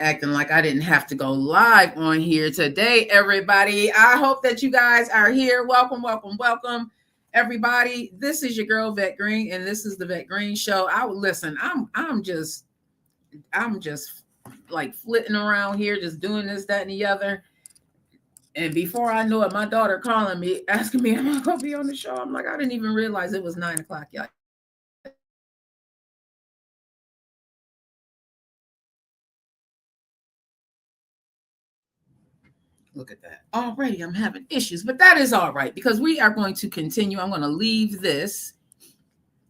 acting like I didn't have to go live on here today, everybody. I hope that you guys are here. Welcome, welcome, welcome, everybody. This is your girl Vet Green, and this is the Vet Green Show. Listen. I'm just like flitting around here, just doing this, that, and the other. And before I know it, my daughter calling me, asking me, am I gonna be on the show? I'm like, I didn't even realize it was 9:00, y'all. Look at that. Already I'm having issues, but that is all right because we are going to continue. I'm going to leave this.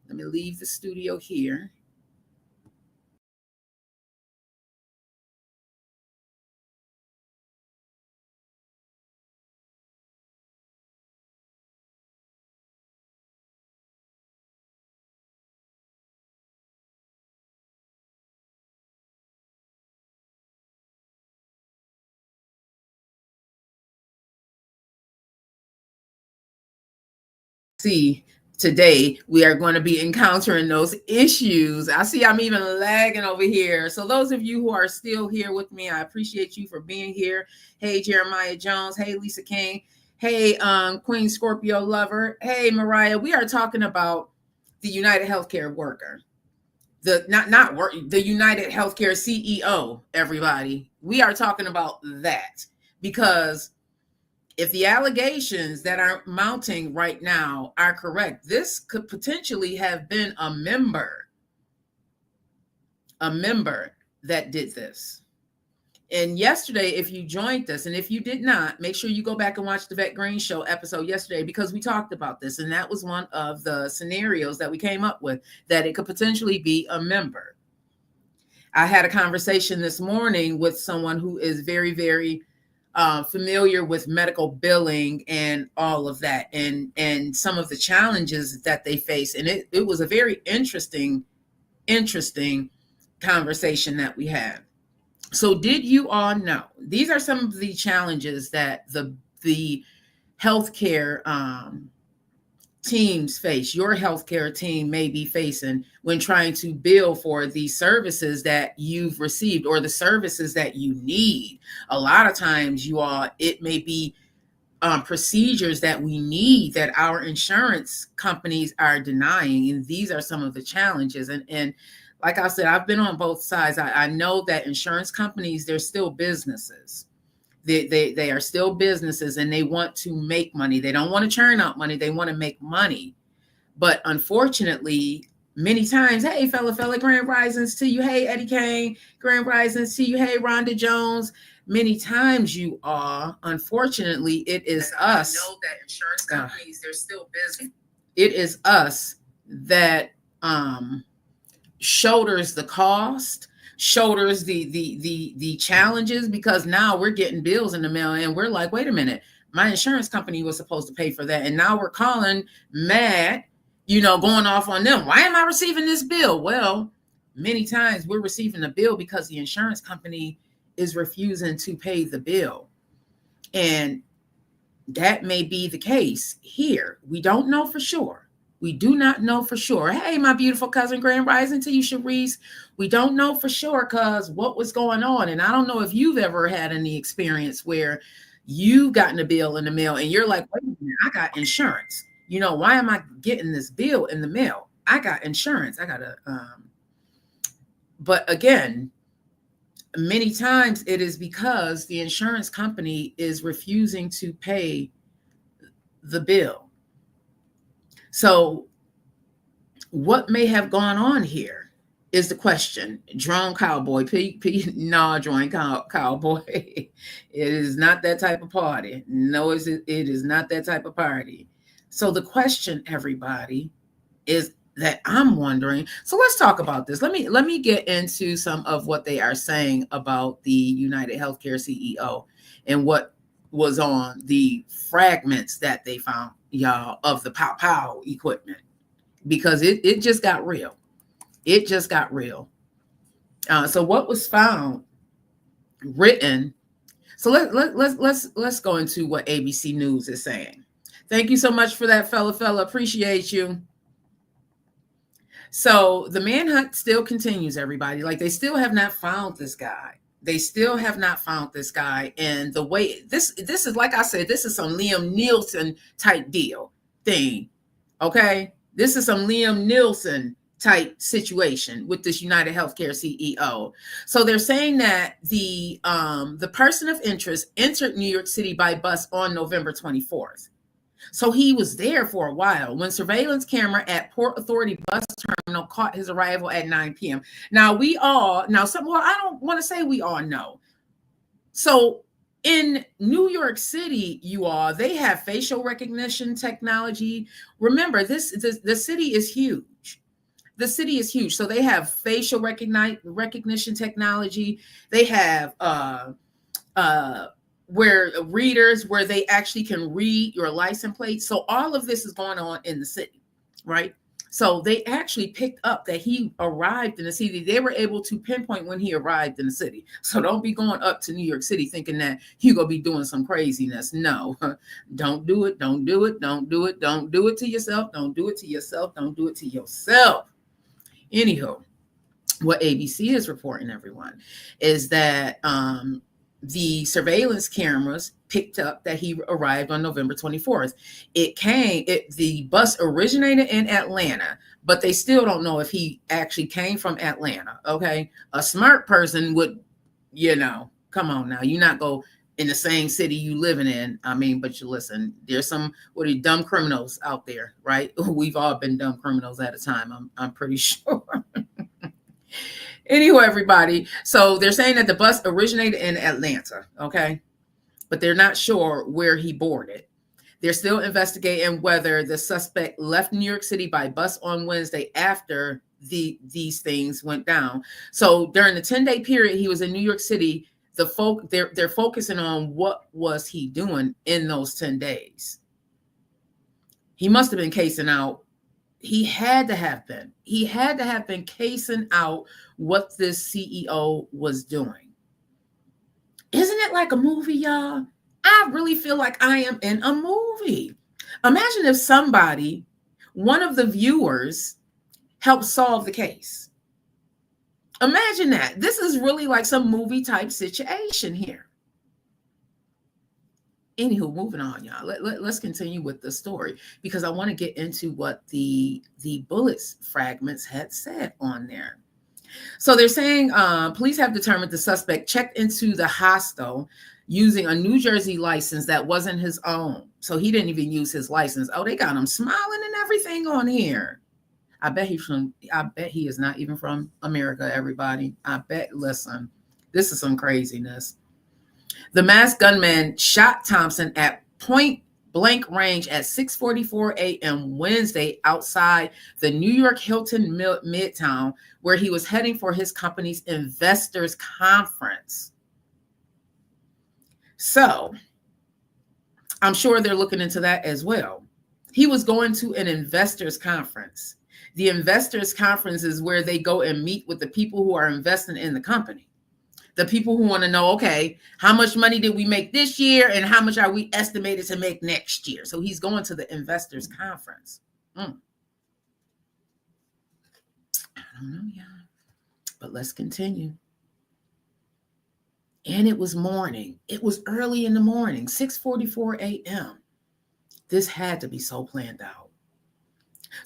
Let me leave the studio here. See, today we are going to be encountering those issues. I see I'm even lagging over here. So those of you who are still here with me, I appreciate you for being here. Hey, Jeremiah Jones. Hey, Lisa King. Hey, Queen Scorpio Lover. Hey, Mariah. We are talking about the United Healthcare worker. The the United Healthcare CEO, everybody. We are talking about that because if the allegations that are mounting right now are correct, this could potentially have been a member that did this. And yesterday, if you joined us, and if you did not, make sure you go back and watch the Vet Green Show episode yesterday because we talked about this. And that was one of the scenarios that we came up with, that it could potentially be a member. I had a conversation this morning with someone who is very, very familiar with medical billing and all of that, and some of the challenges that they face. And it was a very interesting conversation that we had. So did you all know these are some of the challenges that the healthcare teams face, your healthcare team may be facing when trying to bill for the services that you've received or the services that you need? A lot of times, you all, it may be procedures that we need that our insurance companies are denying. And these are some of the challenges. And like I said, I've been on both sides. I know that insurance companies, they're still businesses. They are still businesses and they want to make money. They don't want to churn out money. They want to make money. But unfortunately, many times, hey, fella, grand risings to you. Hey, Eddie Kane, grand risings to you. Hey, Rhonda Jones. Many times you are, unfortunately, it is us. I know that insurance companies, they're still busy. It is us that shoulders the cost, shoulders the challenges, because now we're getting bills in the mail and we're like, wait a minute, my insurance company was supposed to pay for that. And now we're calling mad, going off on them. Why am I receiving this bill? Well, many times we're receiving a bill because the insurance company is refusing to pay the bill. And that may be the case here. We don't know for sure. We do not know for sure. Hey, my beautiful cousin, grand rising to you, Sharice. We don't know for sure because what was going on. And I don't know if you've ever had any experience where you've gotten a bill in the mail and you're like, wait a minute, I got insurance. Why am I getting this bill in the mail? I got insurance. I got but again, many times it is because the insurance company is refusing to pay the bill. So what may have gone on here is the question. Drone Cowboy, Drone Cowboy. It is not that type of party. No, it is not that type of party. So the question, everybody, is that I'm wondering. So let's talk about this. Let me get into some of what they are saying about the United Healthcare CEO and what was on the fragments that they found, y'all, of the pow equipment, because it just got real. It just got real. So what was found, written. So let's go into what ABC News is saying. Thank you so much for that, fella. Appreciate you. So the manhunt still continues, everybody. Like, they still have not found this guy. They still have not found this guy. And the way this is, like I said, this is some Liam Nielsen type deal thing. Okay. This is some Liam Nielsen type situation with this United Healthcare CEO. So they're saying that the person of interest entered New York City by bus on November 24th. So he was there for a while when surveillance camera at Port Authority bus terminal caught his arrival at 9 p.m. Now I don't want to say we all know. So in New York City, they have facial recognition technology. Remember, the city is huge. The city is huge. So they have facial recognition technology. They have where they actually can read your license plate. So all of this is going on in the city, right? So they actually picked up that he arrived in the city. They were able to pinpoint when he arrived in the city. So don't be going up to New York City thinking that you're going to be doing some craziness. No, don't do it. Don't do it. Don't do it. Don't do it to yourself. Don't do it to yourself. Don't do it to yourself. Anywho, what ABC is reporting, everyone, is that the surveillance cameras picked up that he arrived on November 24th. The bus originated in Atlanta, but they still don't know if he actually came from Atlanta. Okay. A smart person would, come on now, you not go in the same city you living in. I mean, but you listen, there's some dumb criminals out there, right? We've all been dumb criminals at a time. I'm pretty sure. Anyway, everybody, so they're saying that the bus originated in Atlanta, okay? But they're not sure where he boarded. They're still investigating whether the suspect left New York City by bus on Wednesday after these things went down. So during the 10-day period he was in New York City, they're focusing on what was he doing in those 10 days. He must have been casing out. He had to have been casing out what this CEO was doing. Isn't it like a movie, y'all? I really feel like I am in a movie. Imagine if one of the viewers, helped solve the case. Imagine that. This is really like some movie type situation here. Anywho, moving on, y'all. Let's continue with the story because I want to get into what the bullets fragments had said on there. So they're saying police have determined the suspect checked into the hostel using a New Jersey license that wasn't his own. So he didn't even use his license. Oh, they got him smiling and everything on here. I bet he is not even from America, everybody. Listen, this is some craziness. The masked gunman shot Thompson at point blank range at 6:44 a.m. Wednesday outside the New York Hilton Midtown, where he was heading for his company's investors conference. So I'm sure they're looking into that as well. He was going to an investors conference. The investors conference is where they go and meet with the people who are investing in the company. The people who want to know, okay, how much money did we make this year and how much are we estimated to make next year? So he's going to the investors conference. I don't know, y'all. But let's continue. And it was morning. It was early in the morning, 6:44 a.m. This had to be so planned out.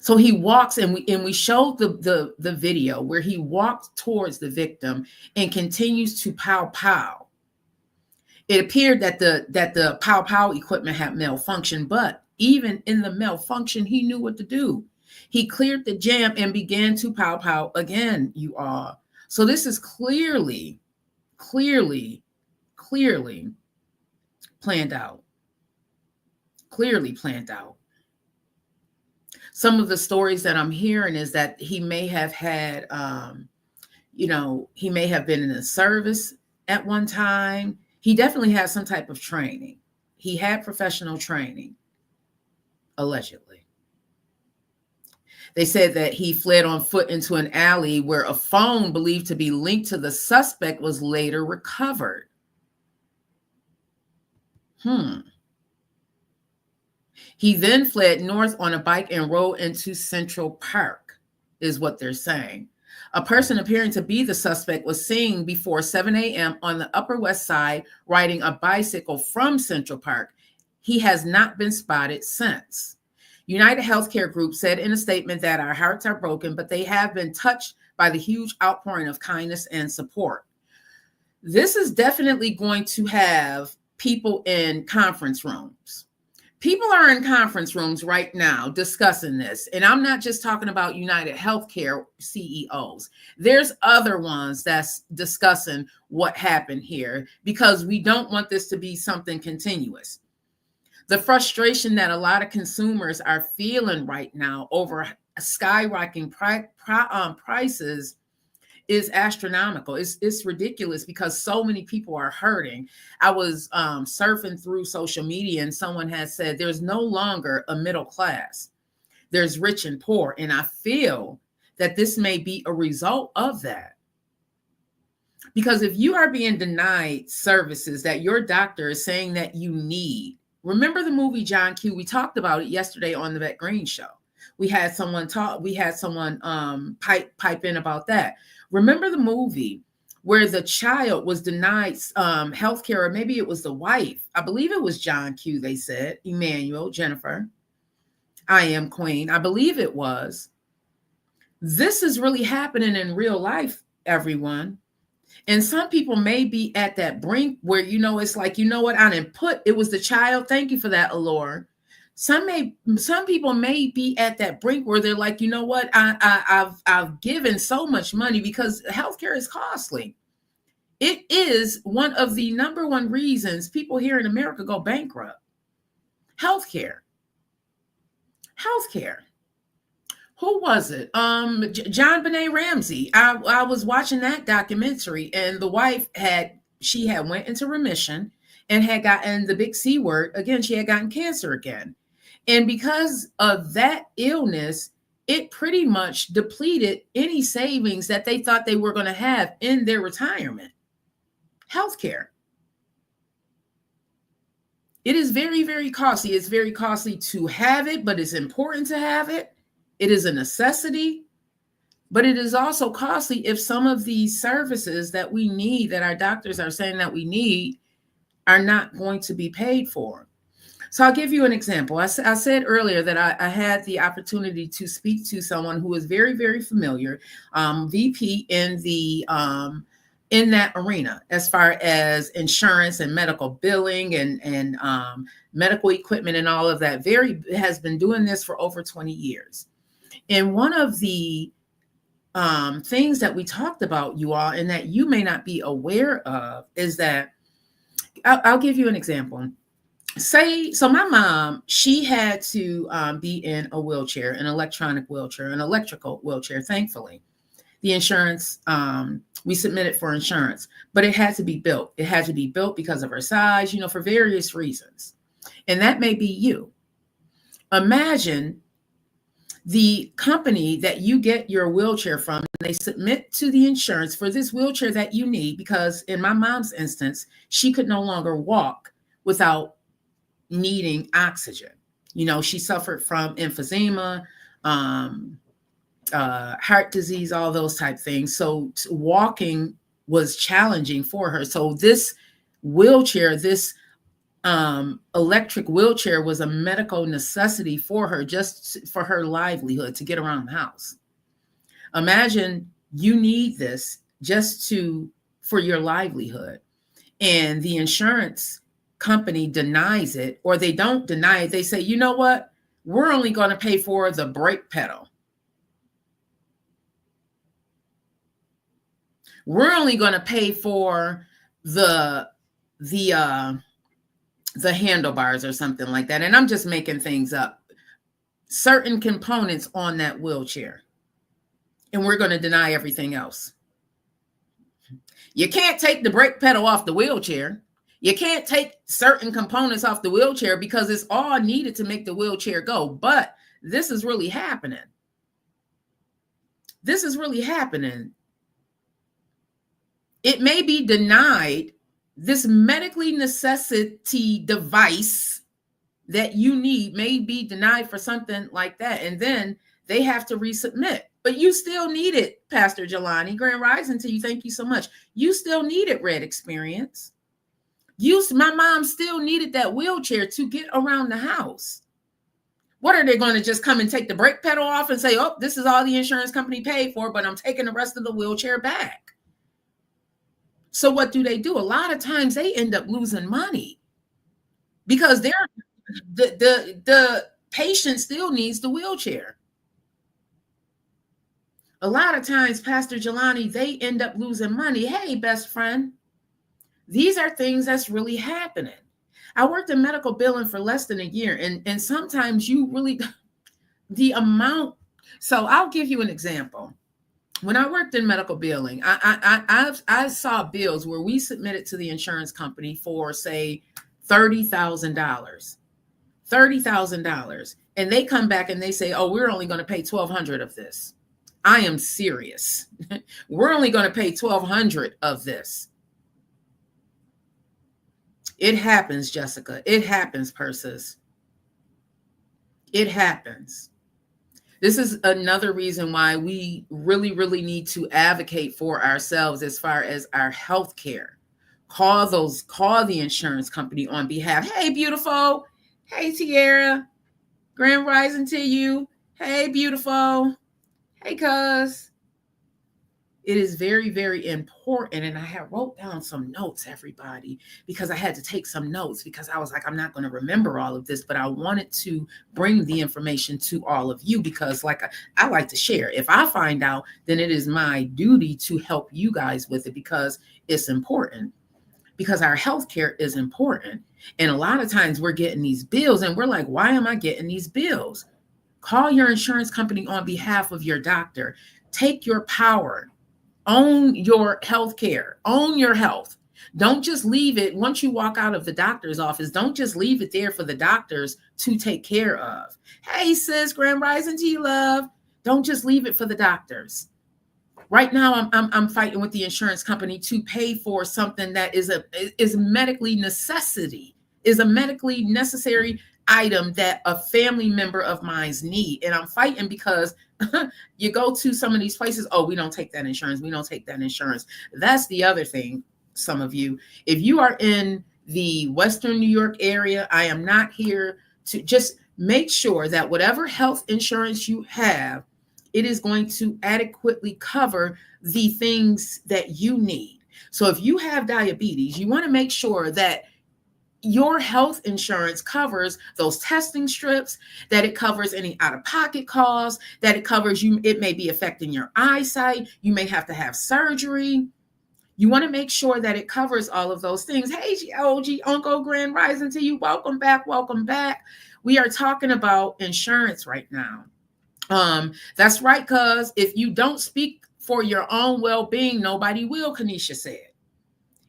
So he walks, and we showed the video where he walked towards the victim and continues to pow. It appeared that the pow equipment had malfunctioned, but even in the malfunction, he knew what to do. He cleared the jam and began to pow again, you all. So this is clearly planned out. Clearly planned out. Some of the stories that I'm hearing is that he may have had, he may have been in the service at one time. He definitely has some type of training. He had professional training, allegedly. They said that he fled on foot into an alley where a phone believed to be linked to the suspect was later recovered. He then fled north on a bike and rode into Central Park, is what they're saying. A person appearing to be the suspect was seen before 7 a.m. on the Upper West Side riding a bicycle from Central Park. He has not been spotted since. United Healthcare Group said in a statement that our hearts are broken, but they have been touched by the huge outpouring of kindness and support. This is definitely going to have people in conference rooms. People are in conference rooms right now discussing this. And I'm not just talking about United Healthcare CEOs. There's other ones that's discussing what happened here because we don't want this to be something continuous. The frustration that a lot of consumers are feeling right now over skyrocketing prices is astronomical. It's ridiculous because so many people are hurting. I was surfing through social media and someone has said there's no longer a middle class. There's rich and poor. And I feel that this may be a result of that. Because if you are being denied services that your doctor is saying that you need, remember the movie John Q? We talked about it yesterday on the Vet Green Show. We had someone pipe in about that. Remember the movie where the child was denied healthcare, or maybe it was the wife. I believe it was John Q. They said, Emmanuel, Jennifer, I am Queen. I believe it was. This is really happening in real life, everyone. And some people may be at that brink where, it's like, you know what, I didn't put, it was the child. Thank you for that, Allure. Some people may be at that brink where they're like, you know what, I've given so much money because healthcare is costly. It is one of the number one reasons people here in America go bankrupt. Healthcare. Who was it? John Benet Ramsey. I was watching that documentary, and the wife had went into remission and had gotten the big C word again. She had gotten cancer again. And because of that illness, it pretty much depleted any savings that they thought they were going to have in their retirement. Healthcare. It is very, very costly. It's very costly to have it, but it's important to have it. It is a necessity, but it is also costly if some of these services that we need, that our doctors are saying that we need, are not going to be paid for. So I'll give you an example. I said earlier that I had the opportunity to speak to someone who is very, very familiar, VP in that arena, as far as insurance and medical billing and medical equipment and all of that. Has been doing this for over 20 years. And one of the things that we talked about, you all, and that you may not be aware of, is that I'll give you an example. So my mom, she had to be in a wheelchair, an electrical wheelchair, thankfully. The insurance, we submitted for insurance, but it had to be built. It had to be built because of her size, for various reasons. And that may be you. Imagine the company that you get your wheelchair from, and they submit to the insurance for this wheelchair that you need, because in my mom's instance, she could no longer walk without needing oxygen. She suffered from emphysema, heart disease, all those type things. So walking was challenging for her. So this wheelchair, this electric wheelchair, was a medical necessity for her, just for her livelihood, to get around the house. Imagine you need this just for your livelihood, and the insurance company denies it, or they don't deny it. They say, you know what, we're only going to pay for the brake pedal. We're only going to pay for the handlebars or something like that. And I'm just making things up. Certain components on that wheelchair. And we're going to deny everything else. You can't take the brake pedal off the wheelchair. You can't take certain components off the wheelchair because it's all needed to make the wheelchair go. But this is really happening. This is really happening. It may be denied. This medically necessity device that you need may be denied for something like that. And then they have to resubmit. But you still need it, Pastor Jelani. Grand Rising to you. Thank you so much. You still needed Red Experience. My mom still needed that wheelchair to get around the house. What are they going to just come and take the brake pedal off and say, oh, this is all the insurance company paid for, but I'm taking the rest of the wheelchair back? So what do? A lot of times they end up losing money because the patient still needs the wheelchair. A lot of times, Pastor Jelani, they end up losing money. Hey, best friend, these are things that's really happening. I worked in medical billing for less than a year, and sometimes you really, the amount. So I'll give you an example. When I worked in medical billing, I saw bills where we submitted to the insurance company for, say, $30,000, $30,000, and they come back and they say, oh, we're only going to pay 1,200 of this. I am serious. We're only going to pay 1,200 of this. It happens, Jessica. It happens, Persis. It happens. This is another reason why we really, really need to advocate for ourselves as far as our health care. Call the insurance company on behalf. Hey, beautiful. Hey, Tiara. Grand Rising to you. Hey, beautiful. Hey, cuz. It is very, very important. And I had wrote down some notes, everybody, because I had to take some notes because I was like, I'm not going to remember all of this, but I wanted to bring the information to all of you because like I like to share. If I find out, then it is my duty to help you guys with it because it's important, because our healthcare is important. And a lot of times we're getting these bills and we're like, why am I getting these bills? Call your insurance company on behalf of your doctor. Take your power. Own your health care. Own your health. Don't just leave it once you walk out of the doctor's office. Don't just leave it there for the doctors to take care of. Hey, sis, Grand Rising to you, love. Don't just leave it for the doctors. Right now, I'm fighting with the insurance company to pay for something that is medically necessity, is a medically necessary item that a family member of mine's need. And I'm fighting because you go to some of these places, oh, we don't take that insurance. We don't take that insurance. That's the other thing, some of you. If you are in the Western New York area, I am not here to just make sure that whatever health insurance you have, it is going to adequately cover the things that you need. So if you have diabetes, you want to make sure that your health insurance covers those testing strips, that it covers any out-of-pocket costs, that it covers you. It may be affecting your eyesight. You may have to have surgery. You want to make sure that it covers all of those things. Hey, OG, Uncle Grand Rising to you. Welcome back. Welcome back. We are talking about insurance right now. That's right, because if you don't speak for your own well-being, nobody will, Kanisha said.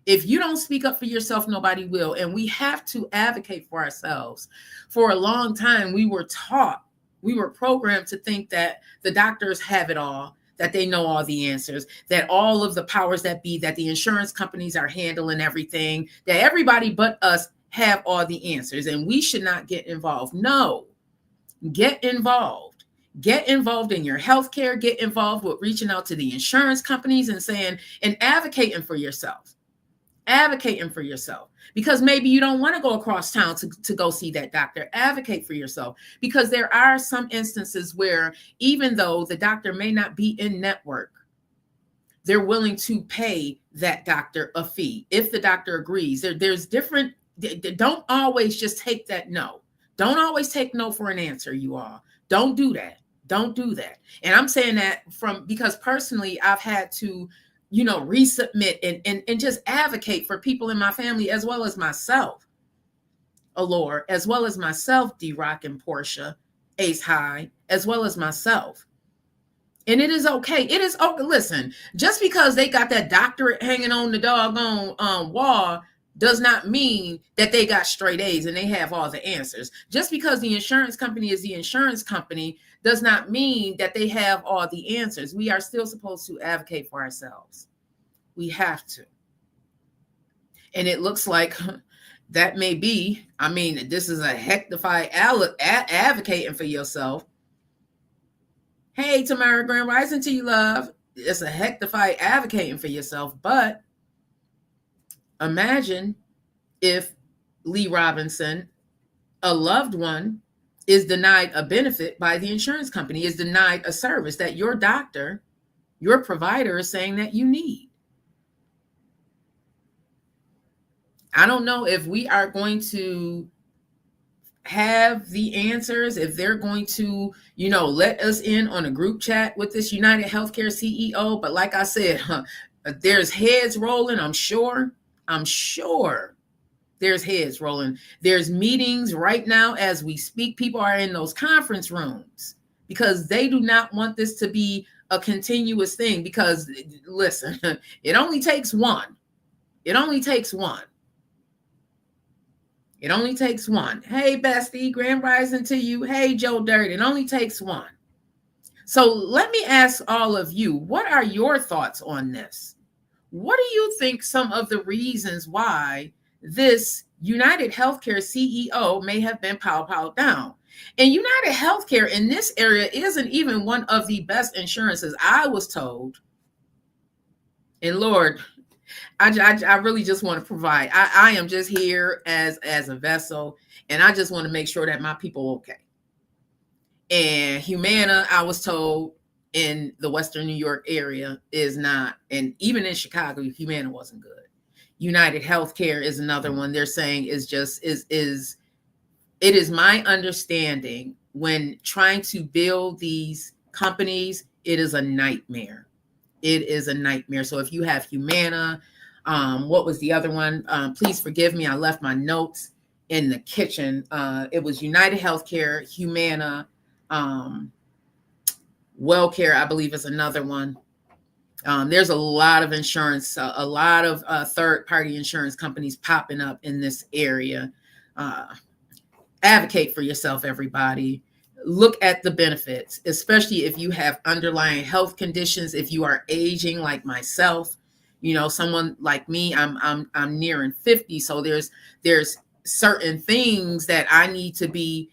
If you don't speak up for yourself, nobody will. And we have to advocate for ourselves. For a long time, we were programmed to think that the doctors have it all, that they know all the answers, that all of the powers that be, that the insurance companies are handling everything, that everybody but us have all the answers, and we should not get involved. No, get involved. Get involved in your healthcare. Get involved with reaching out to the insurance companies and saying and advocating for yourself. Advocating for yourself, because maybe you don't want to go across town to go see that doctor. Advocate for yourself, because there are some instances where even though the doctor may not be in network, they're willing to pay that doctor a fee if the doctor agrees. There's different. Don't always just take that no. Don't always take no for an answer, you all. Don't do that. Don't do that. And I'm saying that because personally I've had to resubmit and just advocate for people in my family as well as myself. Allure, as well as myself, D-Rock and Portia, Ace High, as well as myself. And it is okay. It is okay. Listen, just because they got that doctorate hanging on the doggone wall does not mean that they got straight A's and they have all the answers. Just because the insurance company is the insurance company does not mean that they have all the answers. We are still supposed to advocate for ourselves. We have to. And it looks like that may be, this is a hectified advocating for yourself. Hey, Tamara Grand Rising to you, love. It's a heck to fight advocating for yourself, but imagine if Lee Robinson, a loved one, is denied a benefit by the insurance company, is denied a service that your doctor, your provider is saying that you need. I don't know if we are going to have the answers, if they're going to, let us in on a group chat with this United Healthcare CEO. But like I said, there's heads rolling. I'm sure there's heads rolling. There's meetings right now as we speak. People are in those conference rooms because they do not want this to be a continuous thing. Because listen, it only takes one. It only takes one. It only takes one. Hey, bestie, grand rising to you. Hey, Joe Dirt. It only takes one. So let me ask all of you, what are your thoughts on this? What do you think some of the reasons why this United Healthcare CEO may have been powed down? And United Healthcare in this area isn't even one of the best insurances, I was told. And Lord, I really just want to provide. I am just here as a vessel, and I just want to make sure that my people are okay. And Humana, I was told, in the Western New York area is not, and even in Chicago, Humana wasn't good. United Healthcare is another one. They're saying is it is my understanding when trying to build these companies, it is a nightmare. It is a nightmare. So if you have Humana, what was the other one? Please forgive me. I left my notes in the kitchen. It was United Healthcare, Humana, WellCare, I believe is another one. There's a lot of insurance, a lot of third-party insurance companies popping up in this area. Advocate for yourself, everybody. Look at the benefits, especially if you have underlying health conditions. If you are aging like myself, someone like me, I'm nearing 50, so there's certain things that I need to be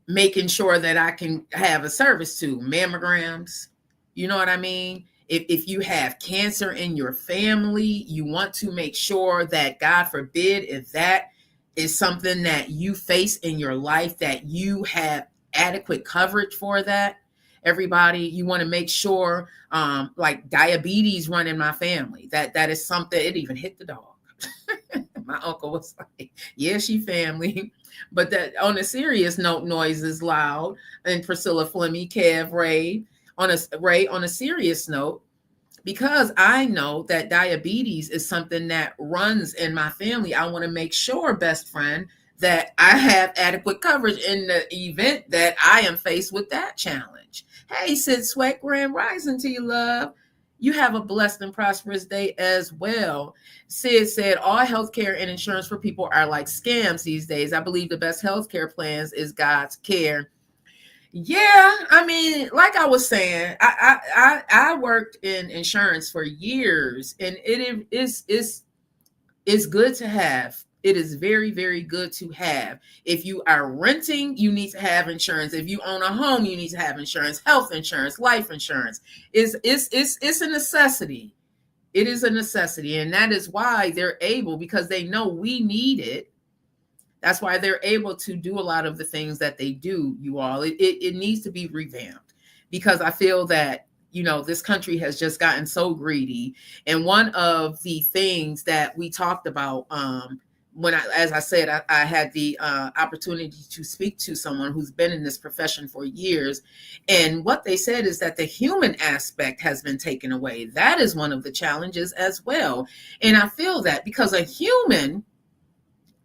making sure that I can have a service to. Mammograms, you know what I mean? If you have cancer in your family, you want to make sure that, God forbid, if that is something that you face in your life, that you have adequate coverage for that. Everybody, you want to make sure, like diabetes run in my family. That is something. It even hit the dog. My uncle was like, yeah, she family. But that, on a serious note, noise is loud. And Priscilla Flemmy, Kev, Ray, on a serious note, because I know that diabetes is something that runs in my family, I want to make sure, best friend, that I have adequate coverage in the event that I am faced with that challenge. Hey, Sid Sweat, grand rising to you, love. You have a blessed and prosperous day as well. Sid said, all healthcare and insurance for people are like scams these days. I believe the best healthcare plans is God's care. Yeah, I mean, like I was saying, I worked in insurance for years, and it's good to have. It is very, very good to have. If you are renting, you need to have insurance. If you own a home, you need to have insurance, health insurance, life insurance. It's a necessity. It is a necessity, and that is why they're able, because they know we need it. That's why they're able to do a lot of the things that they do, you all. It needs to be revamped, because I feel that, this country has just gotten so greedy. And one of the things that we talked about, as I said, I had the opportunity to speak to someone who's been in this profession for years. And what they said is that the human aspect has been taken away. That is one of the challenges as well. And I feel that because a human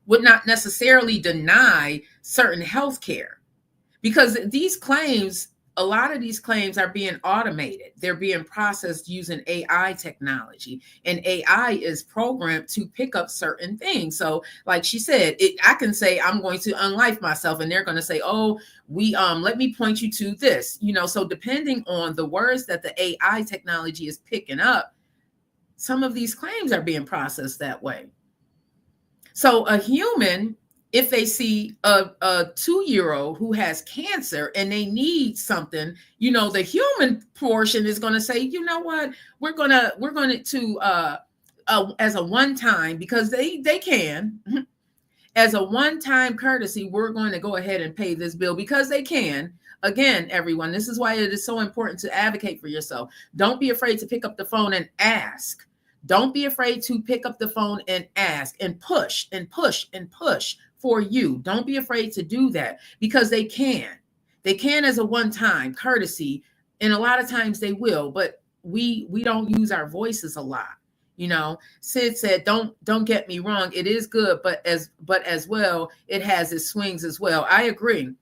would not necessarily deny certain health care, because a lot of these claims are being automated. They're being processed using AI technology, and AI is programmed to pick up certain things. So like she said, I can say I'm going to unlife myself, and they're going to say, oh, let me point you to this, so depending on the words that the AI technology is picking up, some of these claims are being processed that way. So a human if they see a 2-year-old who has cancer and they need something, the human portion is going to say, you know what, we're going to as a one time, because they can, as a one time courtesy, we're going to go ahead and pay this bill because they can. Again, everyone, this is why it is so important to advocate for yourself. Don't be afraid to pick up the phone and ask. Don't be afraid to pick up the phone and ask and push and push and push for you. Don't be afraid to do that because they can. They can as a one-time courtesy, and a lot of times they will, but we don't use our voices a lot. Sid said, don't get me wrong, it is good, but as well, it has its swings as well. I agree.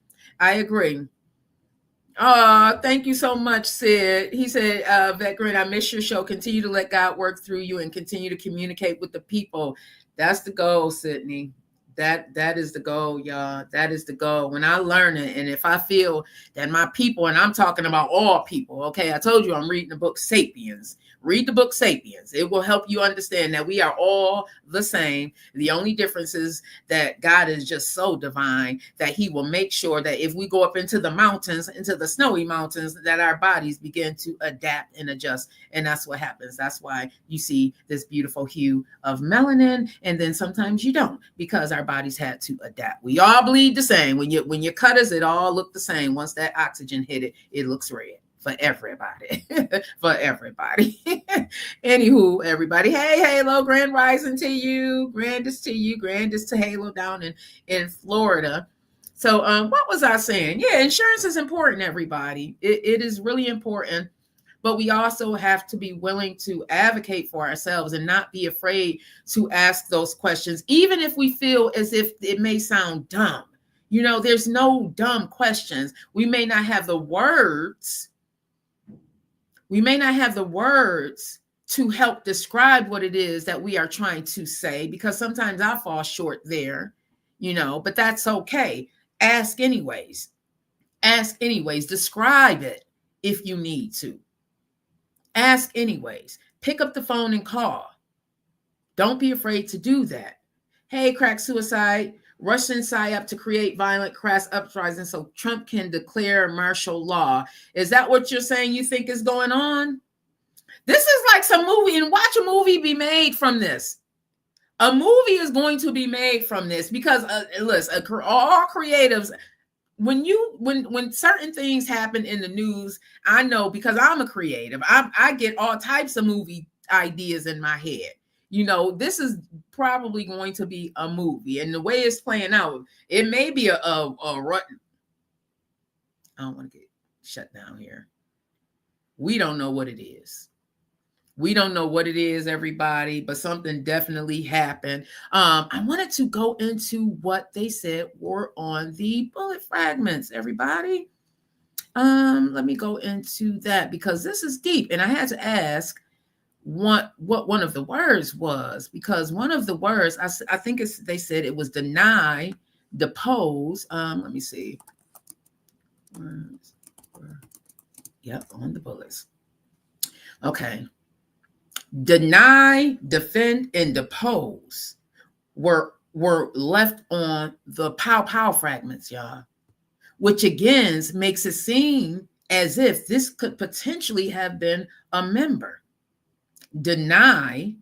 Thank you so much, Sid. He said, Veteran, I miss your show. Continue to let God work through you and continue to communicate with the people. That's the goal, Sydney. That is the goal, y'all. That is the goal. When I learn it, and if I feel that my people, and I'm talking about all people, okay, I told you I'm reading the book Sapiens. Read the book Sapiens. It will help you understand that we are all the same. The only difference is that God is just so divine that he will make sure that if we go up into the mountains, into the snowy mountains, that our bodies begin to adapt and adjust. And that's what happens. That's why you see this beautiful hue of melanin. And then sometimes you don't, because our bodies had to adapt. We all bleed the same. When you cut us, it all look the same. Once that oxygen hit it, it looks red. For everybody. For everybody. Anywho, everybody. Hey, Halo, grand rising to you. Grandest to you. Grandest to Halo down in Florida. So what was I saying? Yeah, insurance is important, everybody. It is really important. But we also have to be willing to advocate for ourselves and not be afraid to ask those questions, even if we feel as if it may sound dumb. There's no dumb questions. We may not have the words. We may not have the words to help describe what it is that we are trying to say, because sometimes I fall short there, but that's okay. Ask anyways. Ask anyways. Describe it if you need to. Ask anyways. Pick up the phone and call. Don't be afraid to do that. Hey, crack suicide. Russian psyop to create violent crass uprisings so Trump can declare martial law. Is that what you're saying you think is going on? This is like some movie, and watch a movie be made from this. A movie is going to be made from this because, listen, all creatives, when certain things happen in the news, I know because I'm a creative, I get all types of movie ideas in my head. This is probably going to be a movie, and the way it's playing out, it may be a run. I don't want to get shut down here. We don't know what it is. We don't know what it is, everybody, but something definitely happened. I wanted to go into what they said were on the bullet fragments, everybody. Let me go into that because this is deep, and I had to ask what one of the words was, because one of the words I think they said it was deny, depose. Let me see. Yep, on the bullets. Okay. Deny, defend, and depose were left on the pow fragments, y'all, which again makes it seem as if this could potentially have been a member. Deny.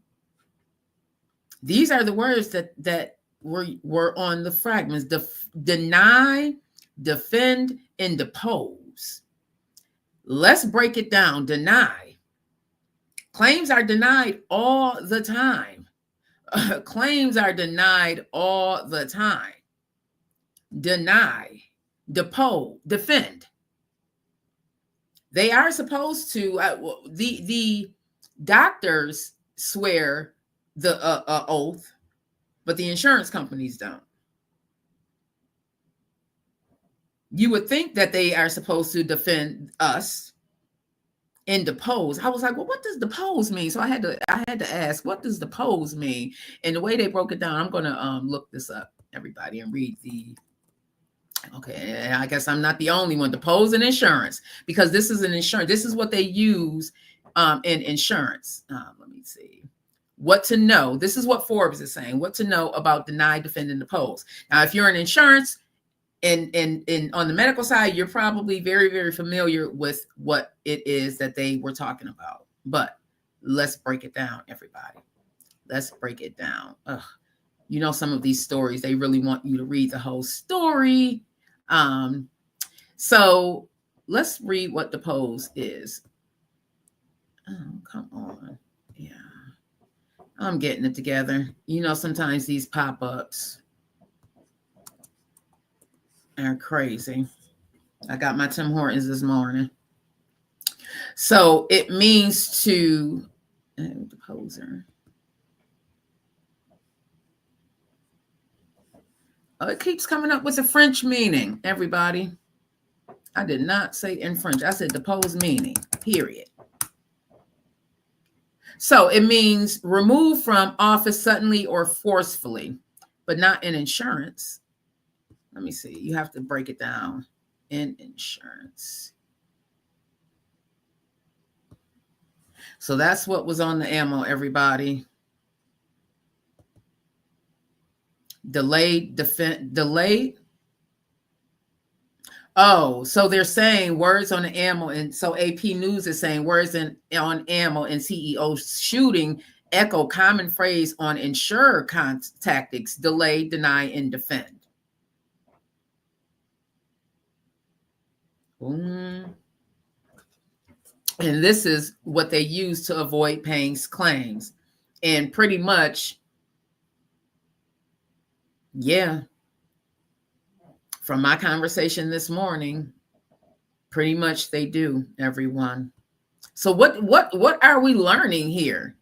These are the words that were on the fragments. Deny, defend, and depose. Let's break it down. Deny. Claims are denied all the time. Claims are denied all the time. Deny, depose, defend. They are supposed to. The doctors swear the oath, but the insurance companies don't. You would think that they are supposed to defend us and depose. I was like, well, what does depose mean? So I had to ask, what does depose mean? And the way they broke it down, I'm going to look this up, everybody, and read the. Okay, I guess I'm not the only one. Depose in insurance, because this is an insurance. This is what they use in insurance. Let me see. What to know. This is what Forbes is saying. What to know about deny, defend, and oppose. Now, if you're in insurance and on the medical side, you're probably very, very familiar with what it is that they were talking about. But let's break it down, everybody. Let's break it down. Ugh. You know, some of these stories, they really want you to read the whole story. So let's read what depose is. Oh, come on. Yeah. I'm getting it together. You know, sometimes these pop-ups are crazy. I got my Tim Hortons this morning. So it means to deposer. Oh, it keeps coming up with a French meaning, everybody. I did not say in French. I said depose meaning, period. So it means remove from office suddenly or forcefully, but not in insurance. Let me see. You have to break it down in insurance. So that's what was on the ammo, everybody. Delayed. Oh, so they're saying words on the ammo. And so AP News is saying words on ammo and CEO shooting echo common phrase on insurer tactics: delay, deny, and defend. And this is what they use to avoid paying claims. And pretty much, yeah, from my conversation this morning, pretty much they do, everyone. So what are we learning here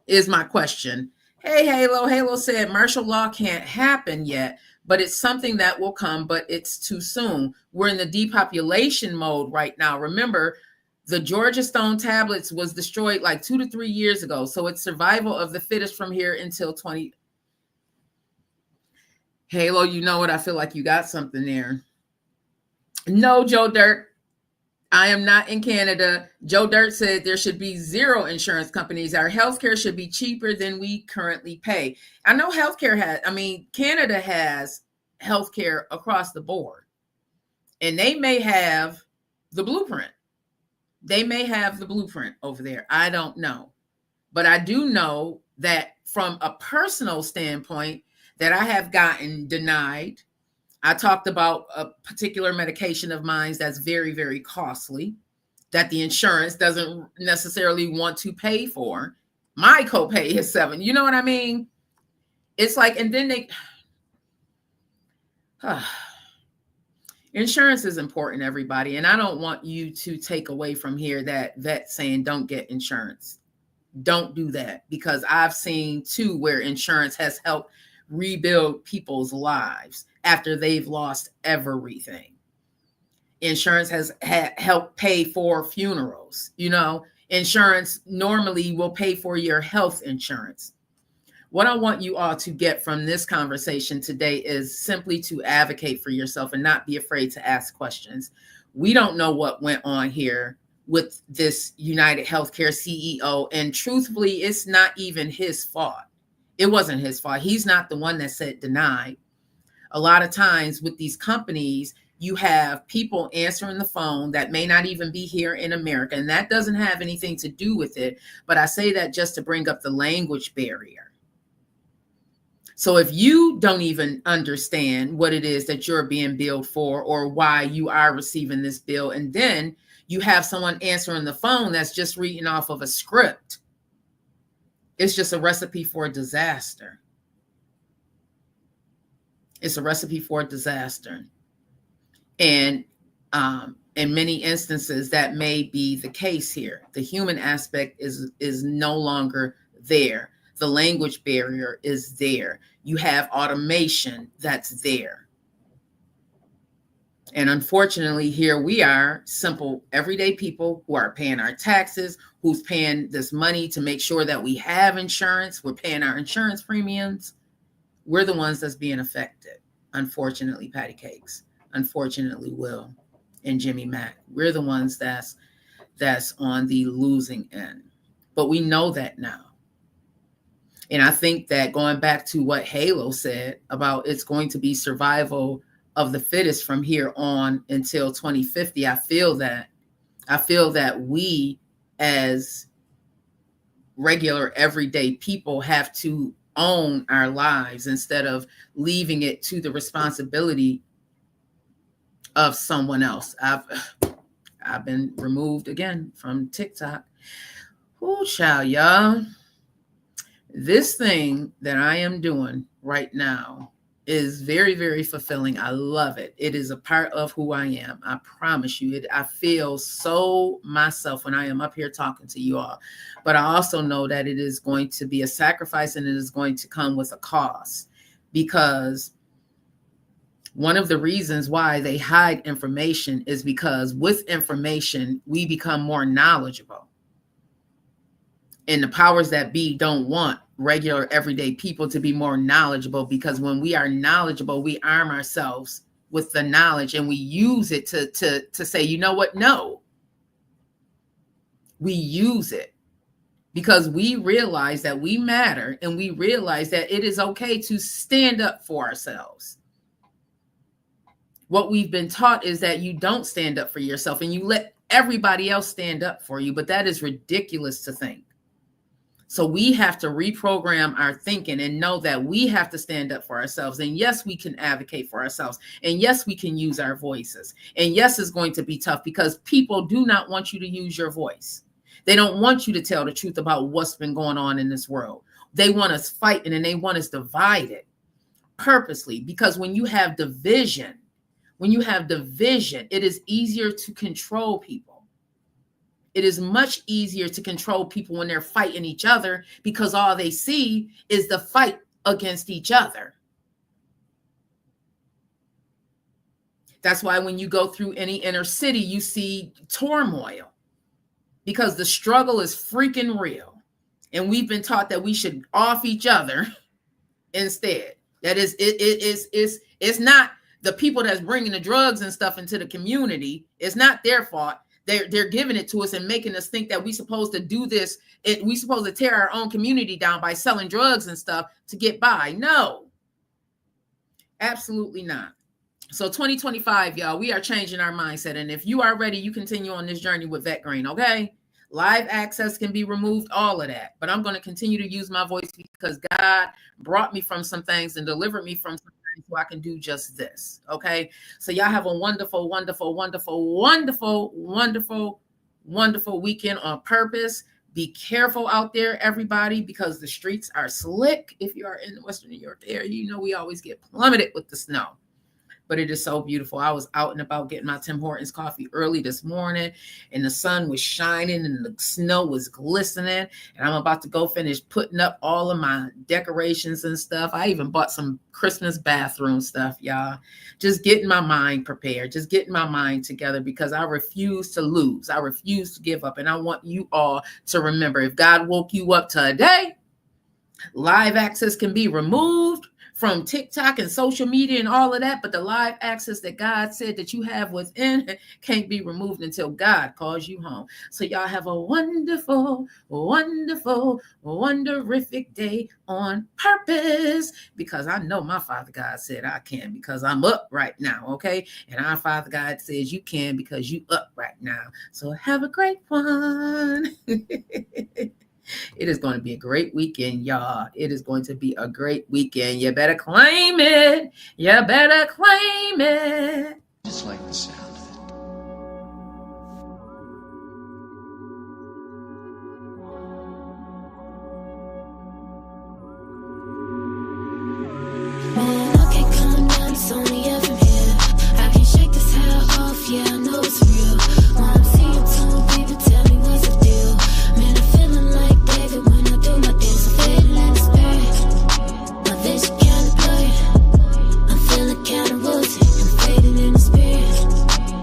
is my question. Hey, Halo said martial law can't happen yet, but it's something that will come, but it's too soon. We're in the depopulation mode right now. Remember, the Georgia Stone tablets was destroyed like 2 to 3 years ago. So it's survival of the fittest from here until 20. Halo, you know what? I feel like you got something there. No, Joe Dirt. I am not in Canada. Joe Dirt said there should be 0 insurance companies. Our healthcare should be cheaper than we currently pay. I know Canada has healthcare across the board. And they may have the blueprint. They may have the blueprint over there. I don't know. But I do know that from a personal standpoint that I have gotten denied. I talked about a particular medication of mine that's very, very costly that the insurance doesn't necessarily want to pay for. My copay is $7. You know what I mean? It's like, and then they, insurance is important, everybody. And I don't want you to take away from here that vet saying don't get insurance. Don't do that, because I've seen too where insurance has helped rebuild people's lives after they've lost everything. Insurance has helped pay for funerals. You know, insurance normally will pay for your health insurance. What I want you all to get from this conversation today is simply to advocate for yourself and not be afraid to ask questions. We don't know what went on here with this United Healthcare CEO. And truthfully, it's not even his fault. It wasn't his fault. He's not the one that said denied. A lot of times with these companies, you have people answering the phone that may not even be here in America. And that doesn't have anything to do with it. But I say that just to bring up the language barrier. So if you don't even understand what it is that you're being billed for or why you are receiving this bill, and then you have someone answering the phone that's just reading off of a script, it's just a recipe for a disaster. It's a recipe for a disaster. And in many instances, that may be the case here. The human aspect is no longer there. The language barrier is there. You have automation that's there. And unfortunately, here we are, simple, everyday people who are paying our taxes, who's paying this money to make sure that we have insurance. We're paying our insurance premiums. We're the ones that's being affected. Unfortunately, Patty Cakes. Unfortunately, Will and Jimmy Mack. We're the ones that's on the losing end. But we know that now. And I think that going back to what Halo said about it's going to be survival of the fittest from here on until 2050, I feel that we as regular everyday people have to own our lives instead of leaving it to the responsibility of someone else. I've been removed again from TikTok. Oh, child, y'all. This thing that I am doing right now is very, very fulfilling. I love it. It is a part of who I am. I promise you. I feel so myself when I am up here talking to you all. But I also know that it is going to be a sacrifice and it is going to come with a cost, because one of the reasons why they hide information is because with information, we become more knowledgeable. And the powers that be don't want regular everyday people to be more knowledgeable, because when we are knowledgeable, we arm ourselves with the knowledge and we use it to say, you know what? No, we use it because we realize that we matter, and we realize that it is okay to stand up for ourselves. What we've been taught is that you don't stand up for yourself and you let everybody else stand up for you, but that is ridiculous to think. So we have to reprogram our thinking and know that we have to stand up for ourselves. And yes, we can advocate for ourselves. And yes, we can use our voices. And yes, it's going to be tough because people do not want you to use your voice. They don't want you to tell the truth about what's been going on in this world. They want us fighting and they want us divided purposely, because when you have division, it is easier to control people. It is much easier to control people when they're fighting each other, because all they see is the fight against each other. That's why when you go through any inner city, you see turmoil, because the struggle is freaking real. And we've been taught that we should off each other instead. That is, it's not the people that's bringing the drugs and stuff into the community. It's not their fault. They're giving it to us and making us think that we're supposed to do this. We're supposed to tear our own community down by selling drugs and stuff to get by. No, absolutely not. So 2025, y'all, we are changing our mindset. And if you are ready, you continue on this journey with Vet Green, okay? Live access can be removed, all of that. But I'm going to continue to use my voice because God brought me from some things and delivered me from some things so I can do just this, okay? So y'all have a wonderful, wonderful, wonderful, wonderful, wonderful, wonderful weekend on purpose. Be careful out there, everybody, because the streets are slick. If you are in the Western New York area, you know we always get plummeted with the snow. But it is so beautiful. I was out and about getting my Tim Hortons coffee early this morning, and the sun was shining and the snow was glistening. And I'm about to go finish putting up all of my decorations and stuff. I even bought some Christmas bathroom stuff, y'all. Just getting my mind prepared, just getting my mind together, because I refuse to lose. I refuse to give up. And I want you all to remember, if God woke you up today, live access can be removed from TikTok and social media and all of that, but the live access that God said that you have within can't be removed until God calls you home. So y'all have a wonderful, wonderful, wonderific day on purpose, because I know my Father God said I can, because I'm up right now, okay? And our Father God says you can because you up right now. So have a great one. It is going to be a great weekend, y'all. It is going to be a great weekend. You better claim it. You better claim it. Just like the sound of it. Man, I can't come down, it's only up from here. I can't shake this hell off, yeah, I know it's real. When I'm seeing two people tell me what's the deal. Man, I'm feeling like David when I do my dance. I'm fading in the spirit. My vision kinda blurred. I'm feeling kinda woozy. I'm fading in the spirit.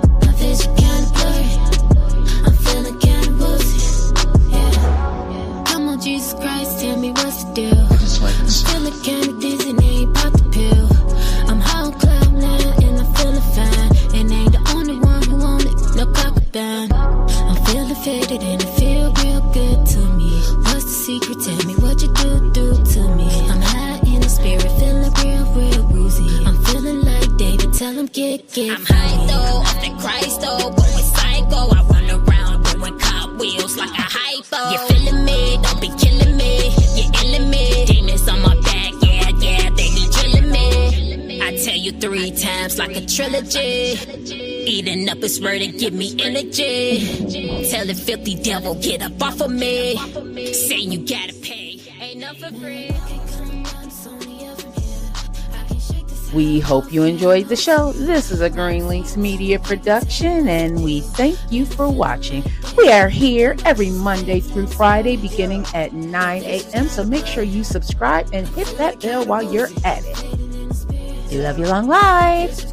I'm high though, off the Christ though, going psycho. I run around doing cartwheels like a hypo. You feeling me? Don't be killing me. You illing me. Demons on my back, yeah, they be drilling me. I tell you 3 times like a trilogy. Eating up his word and give me energy. Tell the filthy devil, get up off of me. Saying you gotta pay, ain't nothing free. We hope you enjoyed the show. This is a Green Links Media production, and we thank you for watching. We are here every Monday through Friday beginning at 9 a.m. So make sure you subscribe and hit that bell while you're at it. We love you long life.